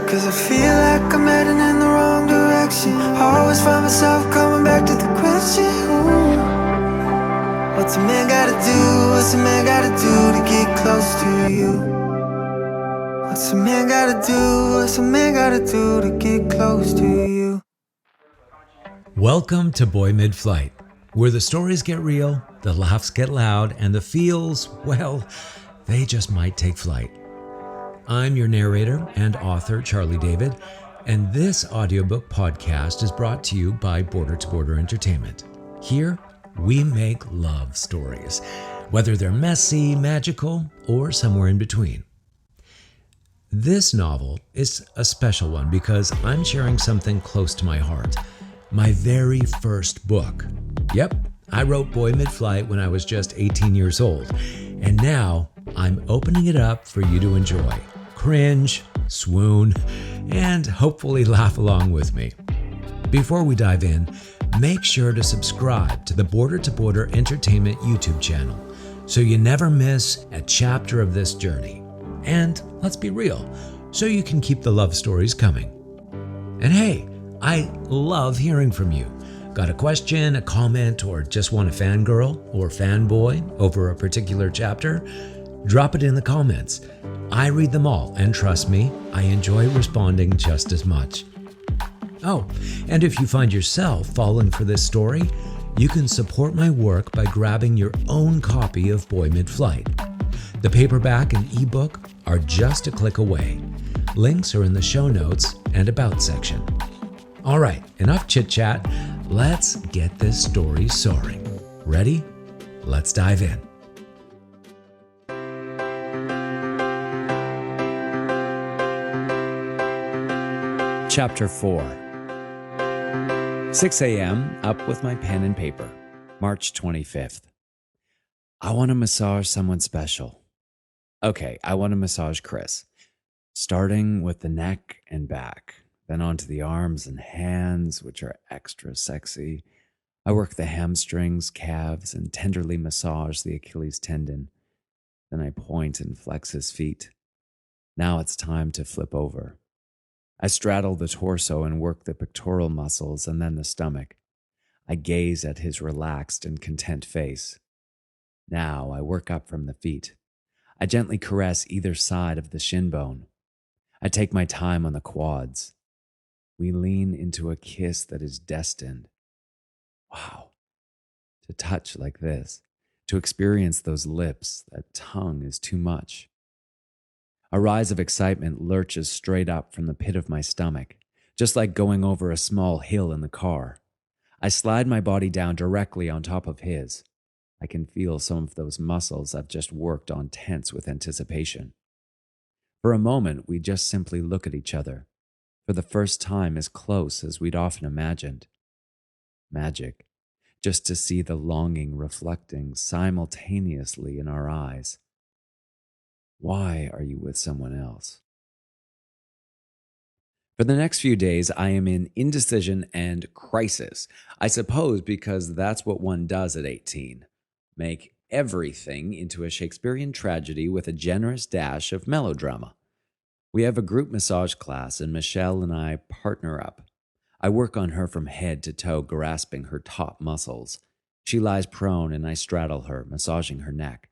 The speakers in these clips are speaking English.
Cause I feel like I'm heading in the wrong direction. I always find myself coming back to the question, ooh, what's a man gotta do? What's a man gotta do to get close to you? What's a man gotta do? What's a man gotta do to get close to you? Welcome to Boy Midflight, where the stories get real, the laughs get loud, and the feels, well, they just might take flight. I'm your narrator and author, Charlie David, and this audiobook podcast is brought to you by Border to Border Entertainment. Here, we make love stories, whether they're messy, magical, or somewhere in between. This novel is a special one because I'm sharing something close to my heart. My very first book. Yep, I wrote Boy Midflight when I was just 18 years old, and now I'm opening it up for you to enjoy. Cringe, swoon, and hopefully laugh along with me. Before we dive in, make sure to subscribe to the Border to Border Entertainment YouTube channel so you never miss a chapter of this journey. And let's be real, so you can keep the love stories coming. And hey, I love hearing from you. Got a question, a comment, or just want to fangirl or fanboy over a particular chapter? Drop it in the comments. I read them all, and trust me, I enjoy responding just as much. Oh, and if you find yourself falling for this story, you can support my work by grabbing your own copy of Boy Midflight. The paperback and ebook are just a click away. Links are in the show notes and about section. All right, enough chit-chat. Let's get this story soaring. Ready? Let's dive in. Chapter 4. 6 a.m., up with my pen and paper. March 25th. I want to massage someone special. Okay, I want to massage Chris. Starting with the neck and back, then onto the arms and hands, which are extra sexy. I work the hamstrings, calves, and tenderly massage the Achilles tendon. Then I point and flex his feet. Now it's time to flip over. I straddle the torso and work the pectoral muscles and then the stomach. I gaze at his relaxed and content face. Now I work up from the feet. I gently caress either side of the shin bone. I take my time on the quads. We lean into a kiss that is destined. Wow. To touch like this, to experience those lips, that tongue is too much. A rise of excitement lurches straight up from the pit of my stomach, just like going over a small hill in the car. I slide my body down directly on top of his. I can feel some of those muscles I've just worked on tense with anticipation. For a moment, we just simply look at each other, for the first time as close as we'd often imagined. Magic, just to see the longing reflecting simultaneously in our eyes. Why are you with someone else? For the next few days, I am in indecision and crisis. I suppose because that's what one does at 18. Make everything into a Shakespearean tragedy with a generous dash of melodrama. We have a group massage class and Michelle and I partner up. I work on her from head to toe, grasping her top muscles. She lies prone and I straddle her, massaging her neck.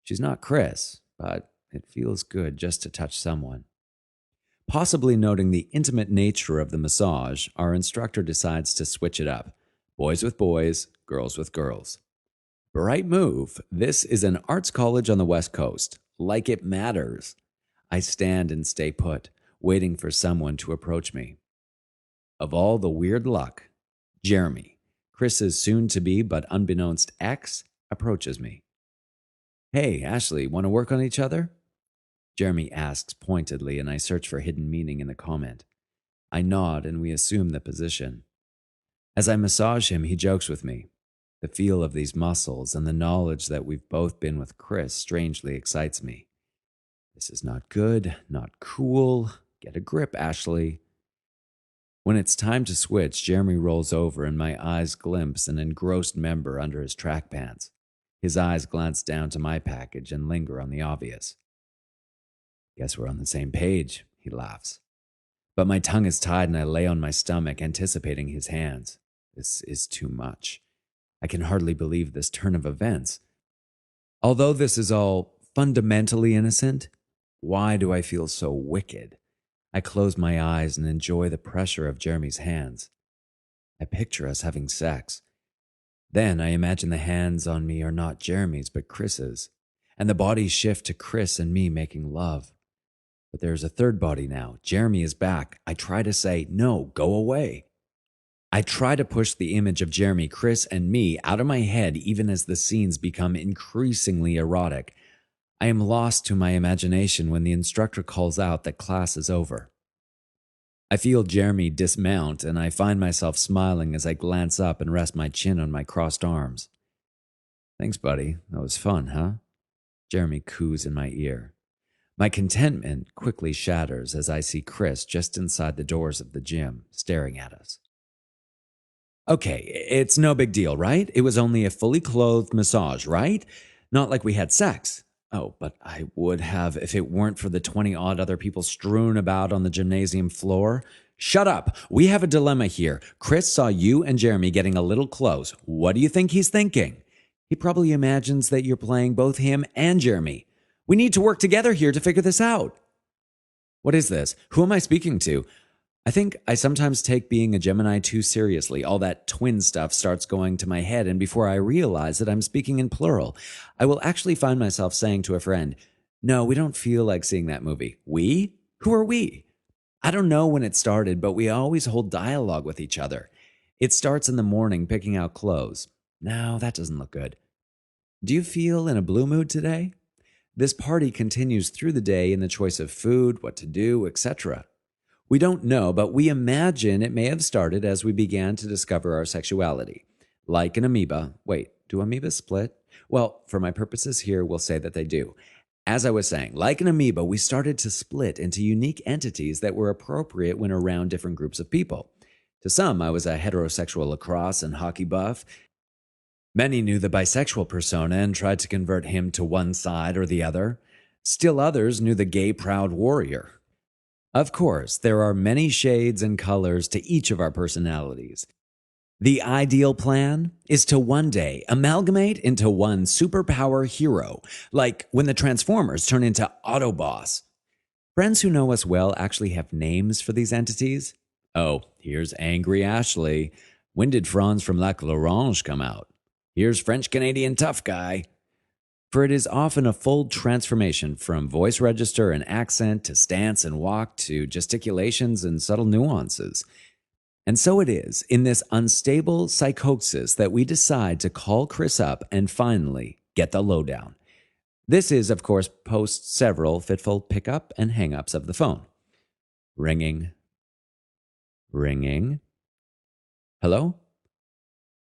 She's not Chris, but it feels good just to touch someone. Possibly noting the intimate nature of the massage, our instructor decides to switch it up. Boys with boys, girls with girls. Bright move. This is an arts college on the West Coast. Like it matters. I stand and stay put, waiting for someone to approach me. Of all the weird luck, Jeremy, Chris's soon-to-be but unbeknownst ex, approaches me. Hey, Ashley, want to work on each other? Jeremy asks pointedly, and I search for hidden meaning in the comment. I nod, and we assume the position. As I massage him, he jokes with me. The feel of these muscles and the knowledge that we've both been with Chris strangely excites me. This is not good, not cool. Get a grip, Ashley. When it's time to switch, Jeremy rolls over and my eyes glimpse an engrossed member under his track pants. His eyes glance down to my package and linger on the obvious. Guess we're on the same page, he laughs. But my tongue is tied and I lay on my stomach, anticipating his hands. This is too much. I can hardly believe this turn of events. Although this is all fundamentally innocent, why do I feel so wicked? I close my eyes and enjoy the pressure of Jeremy's hands. I picture us having sex. Then I imagine the hands on me are not Jeremy's but Chris's, and the bodies shift to Chris and me making love. But there's a third body now. Jeremy is back. I try to say, no, go away. I try to push the image of Jeremy, Chris, and me out of my head even as the scenes become increasingly erotic. I am lost to my imagination when the instructor calls out that class is over. I feel Jeremy dismount and I find myself smiling as I glance up and rest my chin on my crossed arms. Thanks, buddy. That was fun, huh? Jeremy coos in my ear. My contentment quickly shatters as I see Chris just inside the doors of the gym, staring at us. Okay, it's no big deal, right? It was only a fully clothed massage, right? Not like we had sex. Oh, but I would have if it weren't for the 20-odd other people strewn about on the gymnasium floor. Shut up. We have a dilemma here. Chris saw you and Jeremy getting a little close. What do you think he's thinking? He probably imagines that you're playing both him and Jeremy. We need to work together here to figure this out. What is this? Who am I speaking to? I think I sometimes take being a Gemini too seriously. All that twin stuff starts going to my head, and before I realize that I'm speaking in plural, I will actually find myself saying to a friend, no, we don't feel like seeing that movie. We? Who are we? I don't know when it started, but we always hold dialogue with each other. It starts in the morning picking out clothes. No, that doesn't look good. Do you feel in a blue mood today? This party continues through the day in the choice of food, what to do, etc. We don't know, but we imagine it may have started as we began to discover our sexuality. Like an amoeba. Wait, do amoebas split? Well, for my purposes here, we'll say that they do. As I was saying, like an amoeba, we started to split into unique entities that were appropriate when around different groups of people. To some, I was a heterosexual lacrosse and hockey buff. Many knew the bisexual persona and tried to convert him to one side or the other. Still others knew the gay proud warrior. Of course, there are many shades and colors to each of our personalities. The ideal plan is to one day amalgamate into one superpower hero, like when the Transformers turn into Autobots. Friends who know us well actually have names for these entities. Oh, here's Angry Ashley. When did Franz from Lac l'Orange come out? Here's French-Canadian Tough Guy. For it is often a full transformation from voice register and accent to stance and walk to gesticulations and subtle nuances. And so it is in this unstable psychosis that we decide to call Chris up and finally get the lowdown. This is, of course, post several fitful pickup and hang-ups of the phone. Ringing. Ringing. Hello?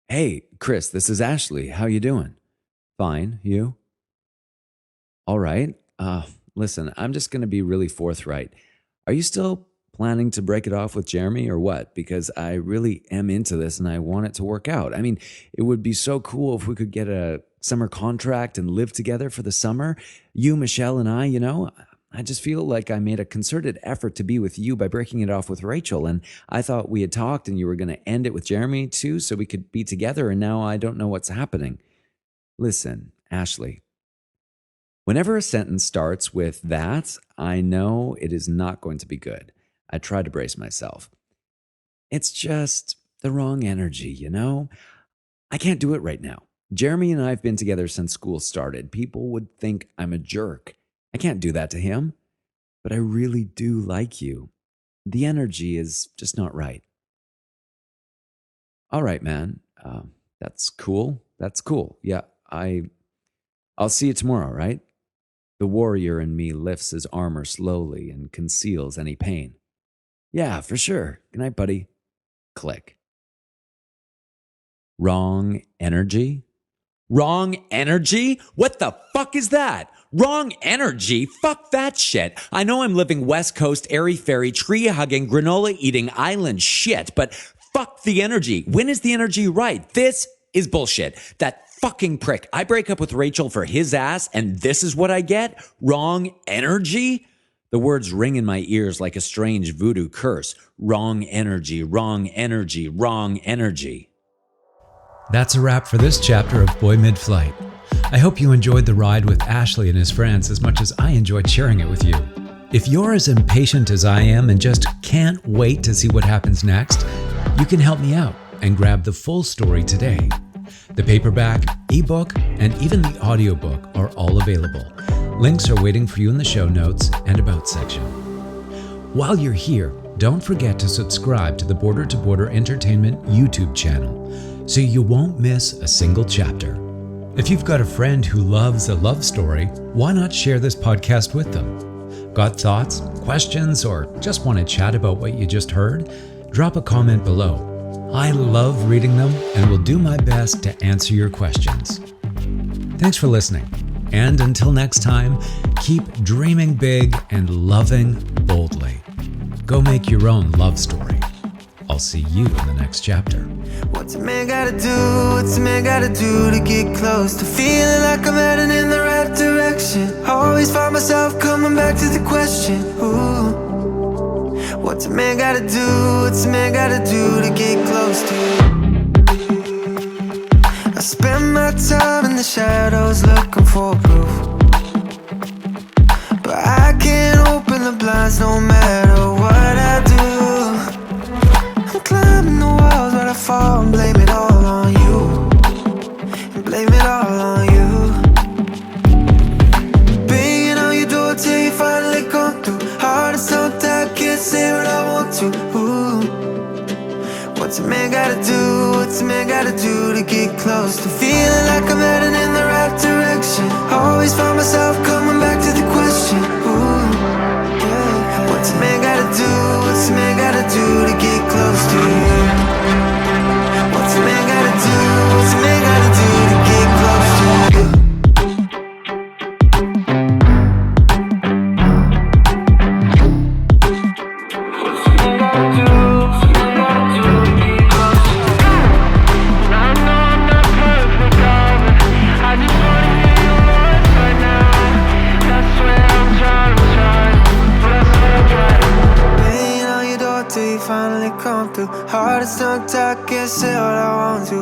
Hey, Chris, this is Ashley. How you doing? Fine, you? All right. Listen, I'm just going to be really forthright. Are you still planning to break it off with Jeremy or what? Because I really am into this and I want it to work out. I mean, it would be so cool if we could get a summer contract and live together for the summer. You, Michelle, and I, I just feel like I made a concerted effort to be with you by breaking it off with Rachel. And I thought we had talked and you were going to end it with Jeremy too, so we could be together. And now I don't know what's happening. Listen, Ashley. Whenever a sentence starts with that, I know it is not going to be good. I try to brace myself. It's just the wrong energy, I can't do it right now. Jeremy and I have been together since school started. People would think I'm a jerk. I can't do that to him. But I really do like you. The energy is just not right. All right, man. That's cool. That's cool. Yeah, I'll see you tomorrow, right? The warrior in me lifts his armor slowly and conceals any pain. Yeah, for sure. Good night, buddy. Click. Wrong energy? Wrong energy? What the fuck is that? Wrong energy? Fuck that shit. I know I'm living West Coast, airy-fairy, tree-hugging, granola-eating island shit, but fuck the energy. When is the energy right? This is bullshit. That fucking prick. I break up with Rachel for his ass, and this is what I get? Wrong energy? The words ring in my ears like a strange voodoo curse. Wrong energy, wrong energy, wrong energy. That's a wrap for this chapter of Boy Midflight. I hope you enjoyed the ride with Ashley and his friends as much as I enjoyed sharing it with you. If you're as impatient as I am and just can't wait to see what happens next, you can help me out and grab the full story today. The paperback, ebook, and even the audiobook are all available. Links are waiting for you in the show notes and about section. While you're here, don't forget to subscribe to the Border to Border Entertainment YouTube channel so you won't miss a single chapter. If you've got a friend who loves a love story, why not share this podcast with them? Got thoughts, questions, or just want to chat about what you just heard? Drop a comment below. I love reading them and will do my best to answer your questions. Thanks for listening. And until next time, keep dreaming big and loving boldly. Go make your own love story. I'll see you in the next chapter. What's a man gotta do? What's a man gotta do to get close to feeling like I'm heading in the right direction? I always find myself coming back to the question, ooh. What's a man gotta do? What's a man gotta do to get close to you? I spend my time in the shadows looking for proof, but I can't open the blinds no matter what I do. I'm climbing the walls, but I fall and blame it all on you. And blame it all on you. Banging on your door till you finally come through. Heart is so tight, can't say what I want to. Ooh. What's a man gotta do? What's a man gotta do to get close to feeling like I'm heading in the right direction? I always find myself coming back to the question, ooh, yeah. What's a man gotta do? What's a man gotta do to get close to you? What's a man gotta do? What's a man gotta do to get close to you? Finally come through. Heart is tongue tied, can't say what I want to.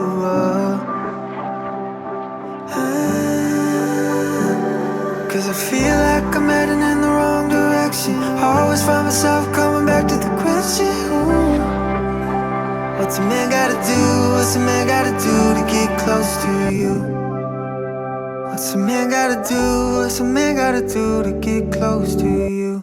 Cause I feel like I'm heading in the wrong direction. I always find myself coming back to the question, ooh. What's a man gotta do? What's a man gotta do to get close to you? What's a man gotta do? What's a man gotta do to get close to you?